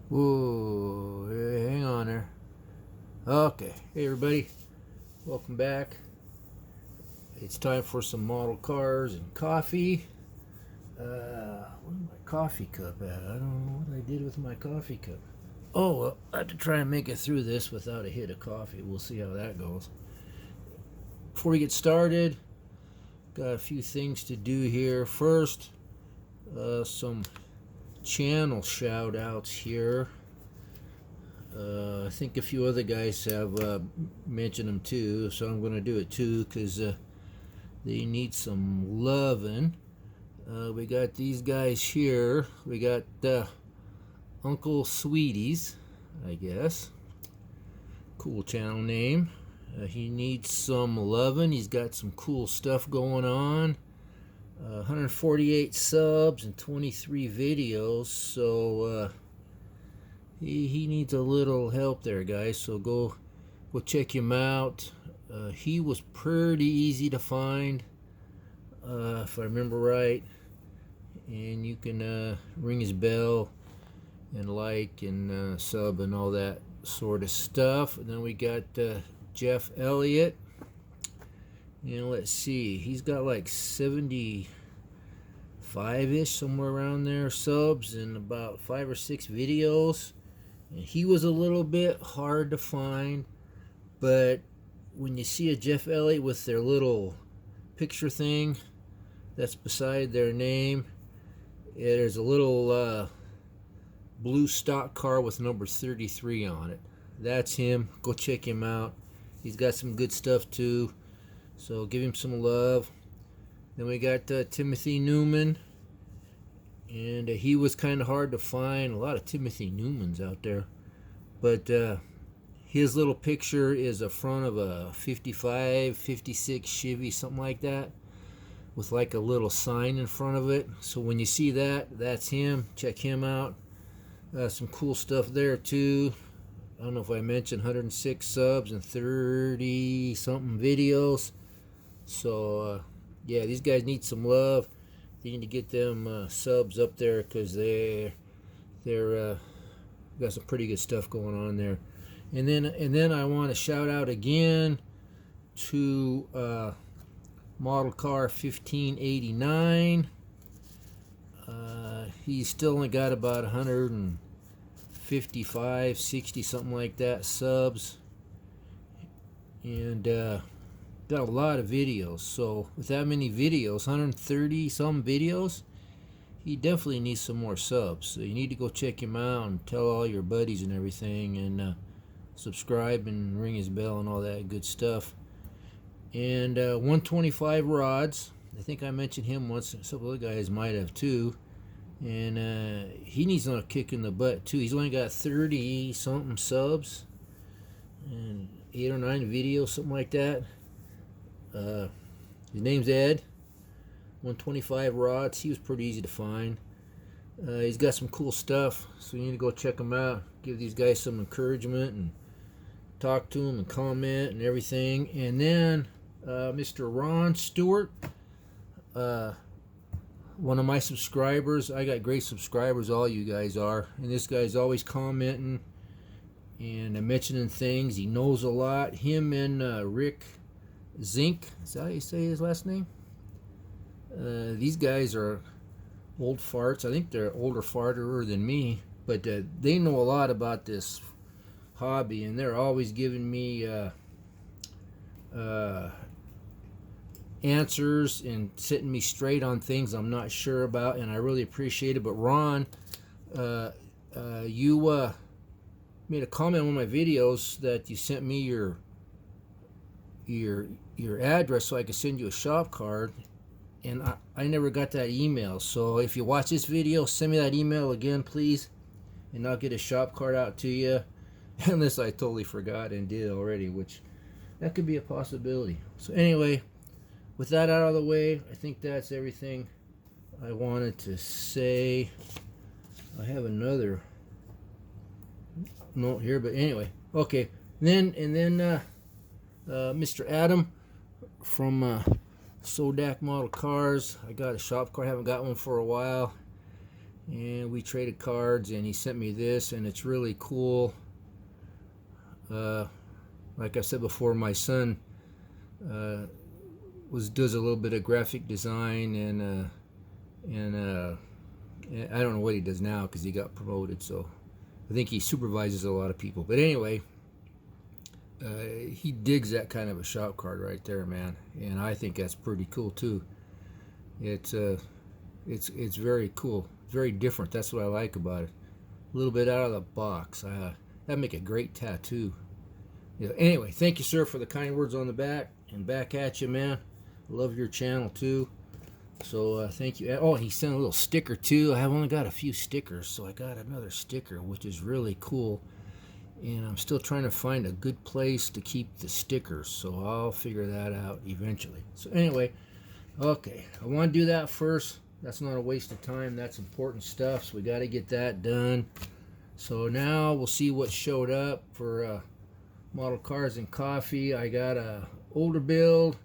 Whoa, hey, hang on there. Okay, hey everybody, welcome back. It's time for some model cars and coffee. Where's my coffee cup at? I don't know what I did with my coffee cup. Oh, well, I have to try and make it through this without a hit of coffee. We'll see how that goes. Before we get started, got a few things to do here. First, some channel shout outs here. I think a few other guys have mentioned them too, so I'm going to do it too because they need some loving. We got these guys here. We got Uncle Sweeties, I guess. Cool channel name. He needs some loving. He's got some cool stuff going on. 148 subs and 23 videos, so he needs a little help there, guys. So go check him out. He was pretty easy to find, if I remember right. And you can ring his bell and like and sub and all that sort of stuff. And then we got Jeff Elliott. And let's see, he's got like 75-ish, somewhere around there, subs and about 5 or 6 videos. And he was a little bit hard to find, but when you see a Jeff Elliott with their little picture thing that's beside their name, there's a little blue stock car with number 33 on it. That's him. Go check him out. He's got some good stuff too, so give him some love. Then we got Timothy Newman. And he was kind of hard to find. A lot of Timothy Newmans out there. But his little picture is a front of a 55, 56 Chevy, something like that, with like a little sign in front of it. So when you see that, that's him. Check him out. Some cool stuff there too. I don't know if I mentioned 106 subs and 30 something videos. So yeah, these guys need some love. You need to get them subs up there because they're got some pretty good stuff going on there. And then I want to shout out again to Model Car 1589. He's still only got about 155, 60, something like that subs, and got a lot of videos. So with that many videos, 130 some videos, he definitely needs some more subs. So you need to go check him out and tell all your buddies and everything, and subscribe and ring his bell and all that good stuff. And 125 rods, I think I mentioned him once. Some other guys might have too. And he needs a kick in the butt too. He's only got 30 something subs and 8 or 9 videos, something like that. His name's Ed. 125 rods. He was pretty easy to find. He's got some cool stuff, so you need to go check him out. Give these guys some encouragement and talk to them and comment and everything. And then Mr. Ron Stewart, one of my subscribers. I got great subscribers, all you guys are. And this guy's always commenting and mentioning things. He knows a lot. Him and Rick Zink, is that how you say his last name? These guys are old farts. I think they're older farter than me, but they know a lot about this hobby, and they're always giving me answers and setting me straight on things I'm not sure about, and I really appreciate it. But Ron, you made a comment on one of my videos that you sent me your address so I could send you a shop card, and I never got that email. So if you watch this video, send me that email again, please, and I'll get a shop card out to you, unless I totally forgot and did already, which that could be a possibility. So anyway, with that out of the way, I think that's everything I wanted to say. I have another note here, but anyway, okay. Then Mr. Adam from Sodak Model Cars. I got a shop card. I haven't got one for a while. and we traded cards, and he sent me this, and it's really cool. Like I said before, my son does a little bit of graphic design, and I don't know what he does now because he got promoted. So I think he supervises a lot of people. But anyway, he digs that kind of a shop card right there, man, and I think that's pretty cool too. It's very cool, very different. That's what I like about it. A little bit out of the box. That'd make a great tattoo. Yeah. Anyway, thank you, sir, for the kind words on the back, and back at you, man. Love your channel too. So thank you. Oh, he sent a little sticker too. I've only got a few stickers, so I got another sticker, which is really cool. And I'm still trying to find a good place to keep the stickers, so I'll figure that out eventually. So anyway, okay, I want to do that first. That's not a waste of time. That's important stuff, so we got to get that done. So now we'll see what showed up for Model Cars and Coffee. I got a older build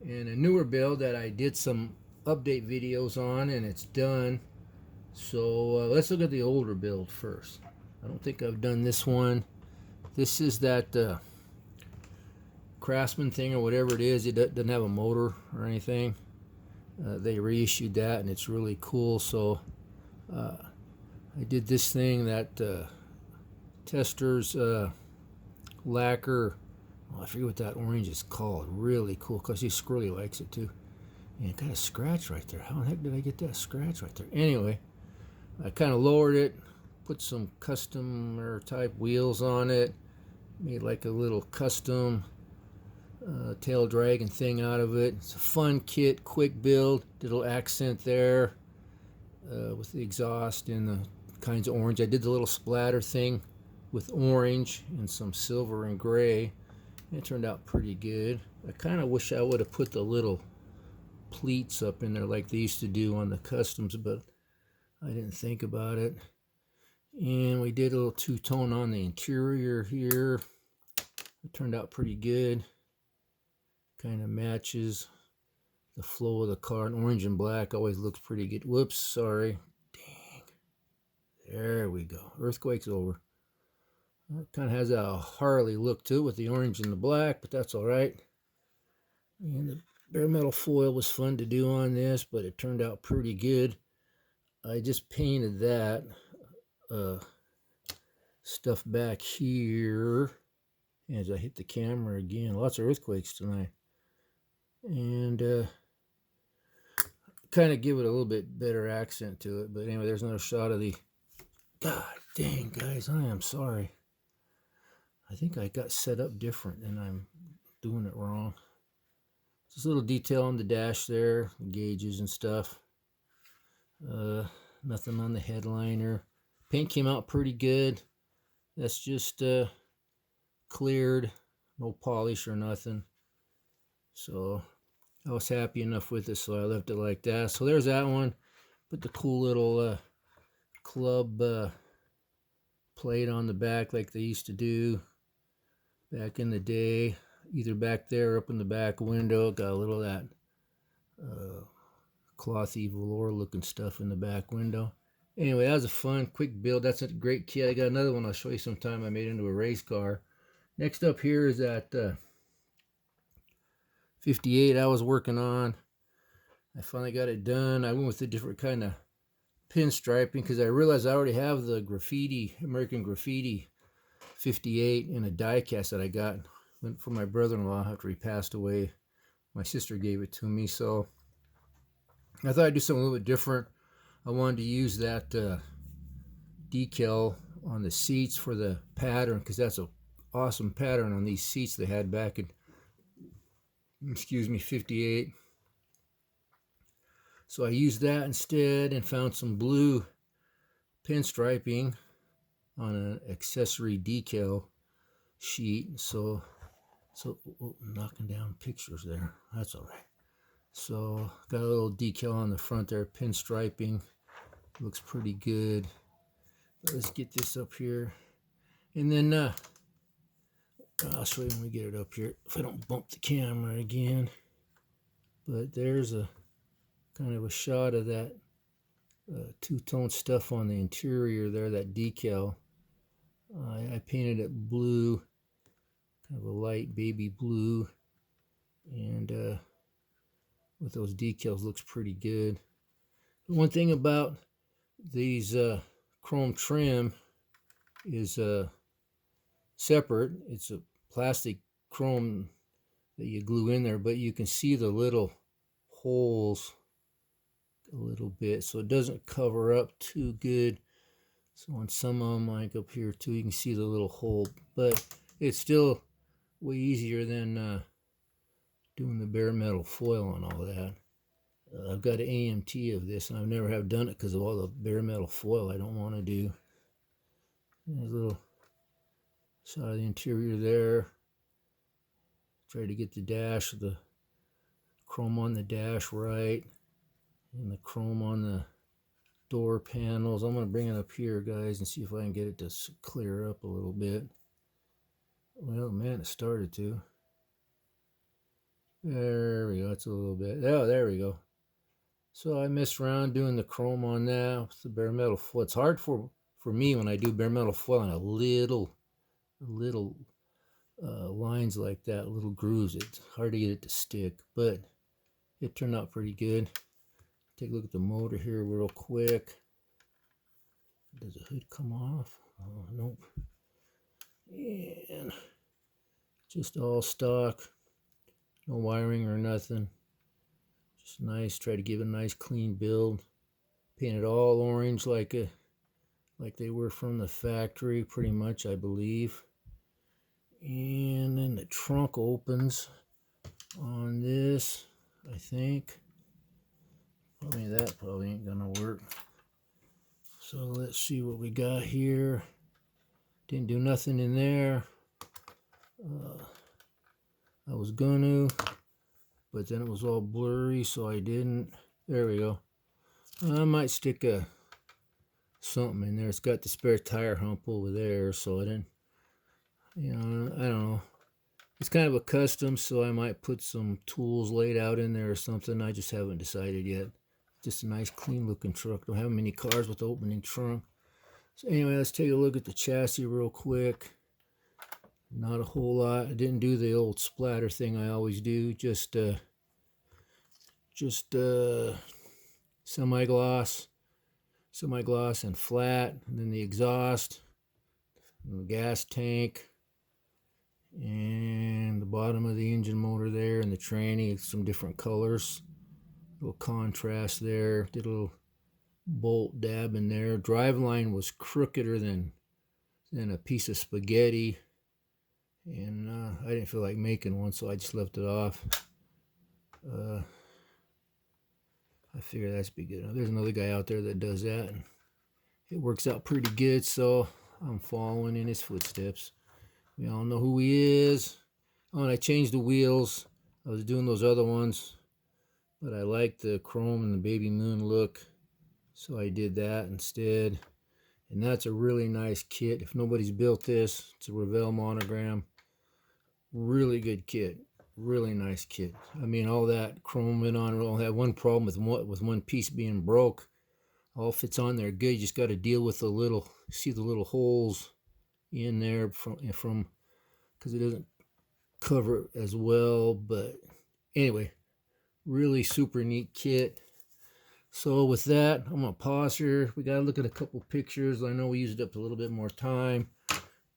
and a newer build that I did some update videos on, and it's done. So let's look at the older build first. I don't think I've done this one. This is that Craftsman thing or whatever it is. It doesn't have a motor or anything. They reissued that, and it's really cool. So I did this thing that Testors lacquer. Oh, I forget what that orange is called. Really cool, because he Squirrely likes it too. And it got a scratch right there. How the heck did I get that scratch right there? Anyway, I kind of lowered it, put some customer type wheels on it, made like a little custom tail dragon thing out of it. It's a fun kit, quick build. Did a little accent there with the exhaust and the kinds of orange. I did the little splatter thing with orange and some silver and gray. It turned out pretty good. I kind of wish I would have put the little pleats up in there like they used to do on the customs, but I didn't think about it. And we did a little two-tone on the interior here. It turned out pretty good. Kind of matches the flow of the car. And orange and black always looks pretty good. Whoops, sorry. Dang. There we go. Earthquake's over. It kind of has a Harley look to it with the orange and the black, but that's all right. And the bare metal foil was fun to do on this, but it turned out pretty good. I just painted that stuff back here as I hit the camera again. Lots of earthquakes tonight. And kind of give it a little bit better accent to it. But anyway, there's another shot of the... God dang, guys, I am sorry. I think I got set up different and I'm doing it wrong. Just a little detail on the dash there, gauges and stuff. Nothing on the headliner. Paint came out pretty good. That's just cleared, no polish or nothing. So I was happy enough with it, so I left it like that. So there's that one. Put the cool little club plate on the back like they used to do back in the day. Either back there or up in the back window. Got a little of that clothy velour looking stuff in the back window. Anyway, that was a fun, quick build. That's a great kit. I got another one I'll show you sometime I made into a race car. Next up here is that 58 I was working on. I finally got it done. I went with a different kind of pinstriping because I realized I already have the graffiti, American Graffiti 58 in a die cast that I got from my brother-in-law after he passed away. My sister gave it to me, so I thought I'd do something a little bit different. I wanted to use that decal on the seats for the pattern because that's an awesome pattern on these seats they had back in, 58. So I used that instead and found some blue pinstriping on an accessory decal sheet. So knocking down pictures there. That's all right. So got a little decal on the front there, pinstriping. Looks pretty good. Let's get this up here. And then I'll show you when we get it up here, if I don't bump the camera again. But there's a kind of a shot of that two-tone stuff on the interior there, that decal. I painted it blue, kind of a light baby blue, and with those decals looks pretty good. The one thing about these chrome trim is separate. It's a plastic chrome that you glue in there, but you can see the little holes a little bit, so it doesn't cover up too good. So on some of them, like up here too, you can see the little hole, but it's still way easier than doing the bare metal foil and all that. I've got an AMT of this, and I've never have done it because of all the bare metal foil I don't want to do. There's a little side of the interior there. Try to get the dash, the chrome on the dash right, and the chrome on the door panels. I'm going to bring it up here, guys, and see if I can get it to clear up a little bit. Well, man, it started to. There we go. It's a little bit. Oh, there we go. So I messed around doing the chrome on that with the bare metal foil. It's hard for me when I do bare metal foil on a little lines like that, little grooves. It's hard to get it to stick, but it turned out pretty good. Take a look at the motor here real quick. Does the hood come off? Oh, nope. And just all stock, no wiring or nothing. Just nice. Try to give it a nice clean build. Painted all orange like they were from the factory, pretty much, I believe. And then the trunk opens on this, I think. That probably ain't gonna work. So let's see what we got here. Didn't do nothing in there. I was gonna, but then it was all blurry, so I didn't. There we go. I might stick something in there. It's got the spare tire hump over there, so I didn't. I don't know. It's kind of a custom, so I might put some tools laid out in there or something. I just haven't decided yet. Just a nice, clean looking truck. Don't have many cars with opening trunk. So anyway, let's take a look at the chassis real quick. Not a whole lot. I didn't do the old splatter thing I always do. Just semi-gloss and flat, and then the exhaust, and the gas tank, and the bottom of the engine motor there, and the tranny, some different colors. A little contrast there. Did a little bolt dab in there. Driveline was crookeder than a piece of spaghetti, and I didn't feel like making one, so I just left it off. I figure that's be good. There's another guy out there that does that, and it works out pretty good, so I'm following in his footsteps. We all know who he is. Oh, and I changed the wheels. I was doing those other ones, but I liked the chrome and the baby moon look, so I did that instead. And that's a really nice kit. If nobody's built this, it's a Revell monogram. Really good kit. Really nice kit. I mean, all that chrome in on it. Only had one problem with one piece being broke. All fits on there good. You just got to deal with the little, see the little holes in there from because it doesn't cover it as well. But anyway, really super neat kit. So with that, I'm gonna pause here. We gotta look at a couple pictures. I know we used up a little bit more time,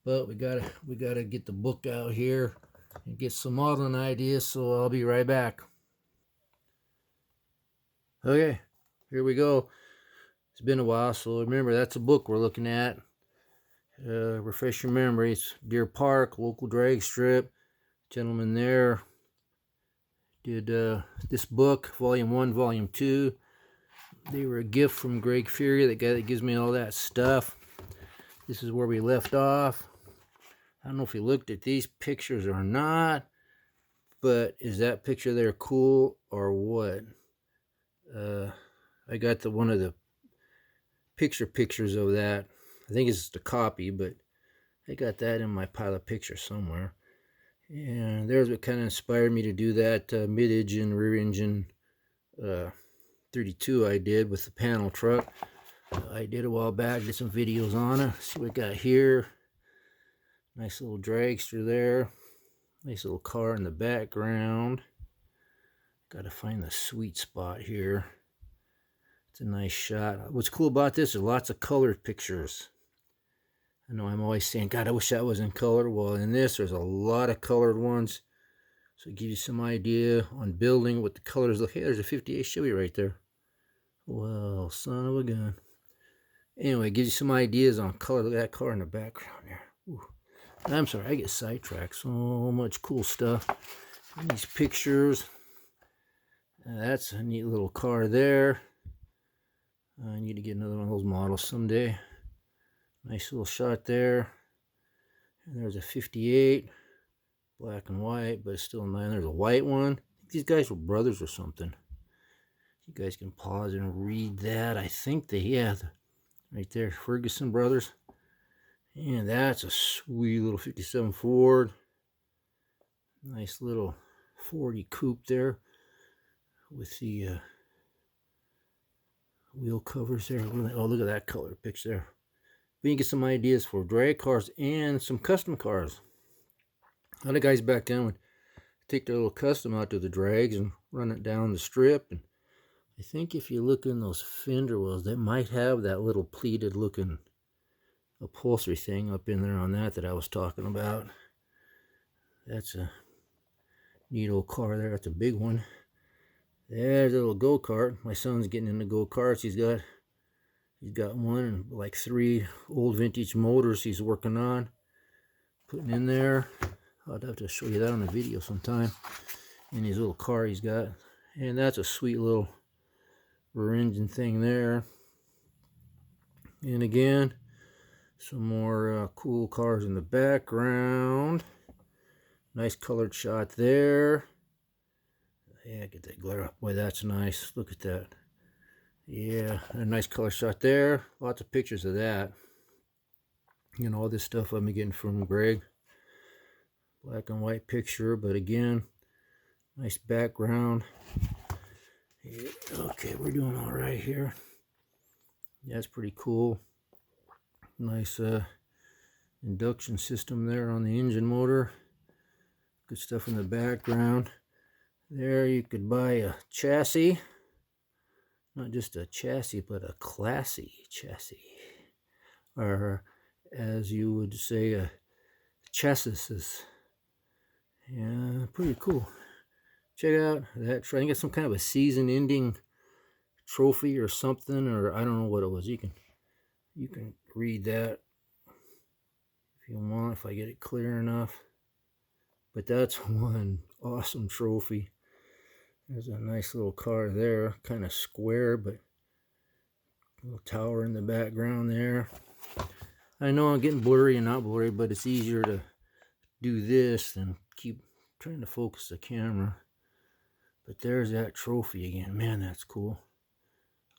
but we gotta get the book out here and get some modeling ideas. So I'll be right back. Okay, here we go. It's been a while, so remember that's a book we're looking at. Refresh your memories. Deer Park, local drag strip. Gentleman there did this book, volume 1, volume 2. They were a gift from Greg Fury, the guy that gives me all that stuff. This is where we left off. I don't know if you looked at these pictures or not, but is that picture there cool or what? I got one of the pictures of that. I think it's just a copy, but I got that in my pile of pictures somewhere. And there's what kind of inspired me to do that mid-engine, rear-engine 532 I did with the panel truck. I did a while back, did some videos on it. See what we got here. Nice little dragster there. Nice little car in the background. Got to find the sweet spot here. It's a nice shot. What's cool about this is lots of colored pictures. I know I'm always saying, God, I wish that was in color. Well, in this, there's a lot of colored ones. So it gives you some idea on building what the colors look. Hey, there's a 58 Chevy right there. Well, son of a gun. Anyway, it gives you some ideas on color. Look at that car in the background there. Ooh. I'm sorry, I get sidetracked. So much cool stuff. And these pictures. That's a neat little car there. I need to get another one of those models someday. Nice little shot there. And there's a 58. Black and white, but it's still nice. There's a white one. I think these guys were brothers or something. You guys can pause and read that. I think they, yeah, right there, Ferguson brothers. And that's a sweet little 57 Ford. Nice little 40 coupe there with the wheel covers there. Oh, look at that color picture there. But you can get some ideas for drag cars and some custom cars. A lot of guys back then would take their little custom out to the drags and run it down the strip. And I think if you look in those fender wells, they might have that little pleated looking upholstery thing up in there on that I was talking about. That's a neat old car there. That's a big one. There's a little go-kart. My son's getting into go-karts. He's got one and like 3 old vintage motors he's working on, putting in there. I'd have to show you that on the video sometime. And his little car he's got. And that's a sweet little rear engine thing there. And again, some more cool cars in the background. Nice colored shot there. Yeah, get that glare up. Boy, that's nice. Look at that. Yeah, a nice color shot there. Lots of pictures of that. You know, all this stuff I've been getting from Greg. Black and white picture, but again, nice background. Yeah, okay, we're doing all right here. That's pretty cool. Nice induction system there on the engine motor. Good stuff in the background. There you could buy a chassis. Not just a chassis, but a classy chassis. Or as you would say, a chassis. Yeah, pretty cool. Check out that. I think it's some kind of a season-ending trophy or something, or I don't know what it was. You can read that if you want, if I get it clear enough. But that's one awesome trophy. There's a nice little car there, kind of square, but a little tower in the background there. I know I'm getting blurry and not blurry, but it's easier to do this than keep trying to focus the camera. But there's that trophy again. Man, that's cool.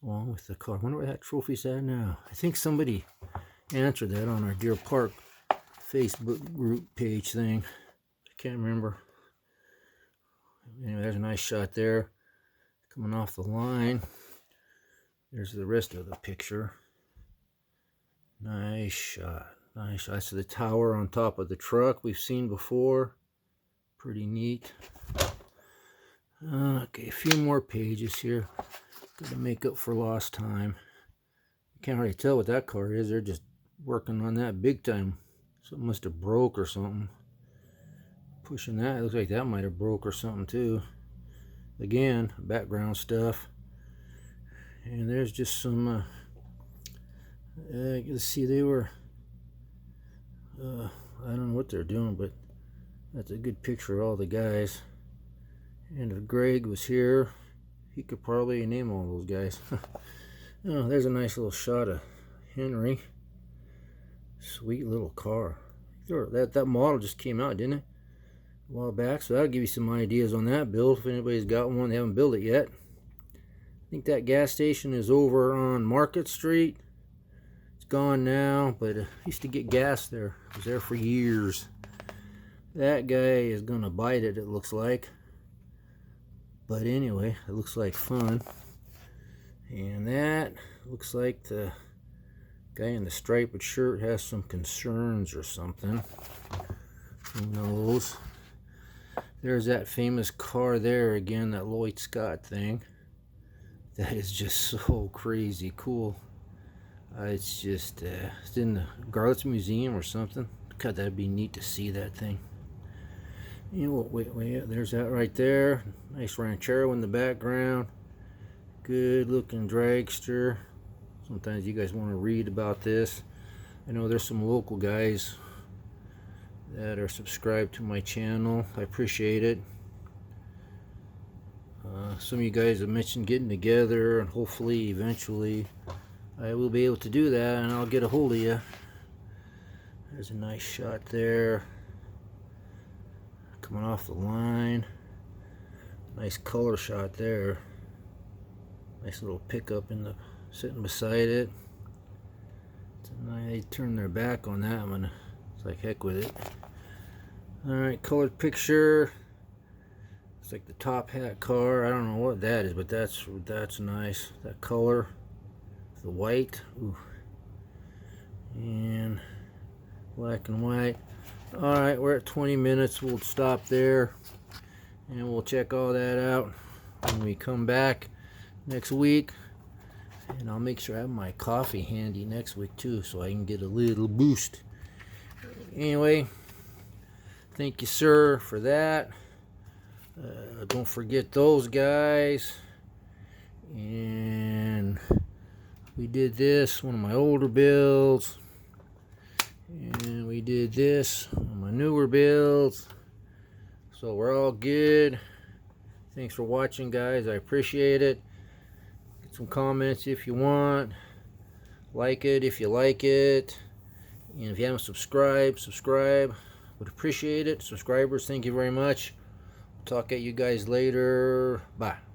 Along with the car. I wonder where that trophy's at now. I think somebody answered that on our Deer Park Facebook group page thing. I can't remember. Anyway, there's a nice shot there. Coming off the line. There's the rest of the picture. Nice shot. Nice shot. So the tower on top of the truck we've seen before. Pretty neat. Okay, a few more pages here. Got to make up for lost time. You can't really tell what that car is. They're just working on that big time. Something must have broke or something. Pushing that. It looks like that might have broke or something too. Again, background stuff. And there's just some... let's see, they were... I don't know what they're doing, but that's a good picture of all the guys. And if Greg was here, he could probably name all those guys. Oh, there's a nice little shot of Henry. Sweet little car. That model just came out, didn't it? A while back, so that'll give you some ideas on that build. If anybody's got one, they haven't built it yet. I think that gas station is over on Market Street. It's gone now, but I used to get gas there. I was there for years. That guy is gonna bite it, it looks like. But anyway, it looks like fun. And that looks like the guy in the striped shirt has some concerns or something. Who knows? There's that famous car there again, that Lloyd Scott thing. That is just so crazy cool. It's just, it's in the Garlits Museum or something. God, that'd be neat to see that thing. You know, wait, there's that right there. Nice ranchero in the background. Good looking dragster. Sometimes you guys want to read about this. I know there's some local guys that are subscribed to my channel. I appreciate it. Some of you guys have mentioned getting together, and hopefully eventually I will be able to do that, and I'll get a hold of you. There's a nice shot there coming off the line. Nice color shot there. Nice little pickup in the sitting beside it. They turn their back on that one. It's like heck with it. Alright, colored picture. It's like the top hat car. I don't know what that is, but that's nice. That color, the white, ooh, and black and white. All right, we're at 20 minutes. We'll stop there, and we'll check all that out when we come back next week. And I'll make sure I have my coffee handy next week too, so I can get a little boost. Anyway, thank you, sir, for that. Don't forget those guys. And we did this, one of my older builds. And we did this, one of my newer builds. So we're all good. Thanks for watching, guys. I appreciate it. Get some comments if you want. Like it if you like it. And if you haven't subscribed, subscribe. Would appreciate it. Subscribers, thank you very much. Talk at you guys later. Bye.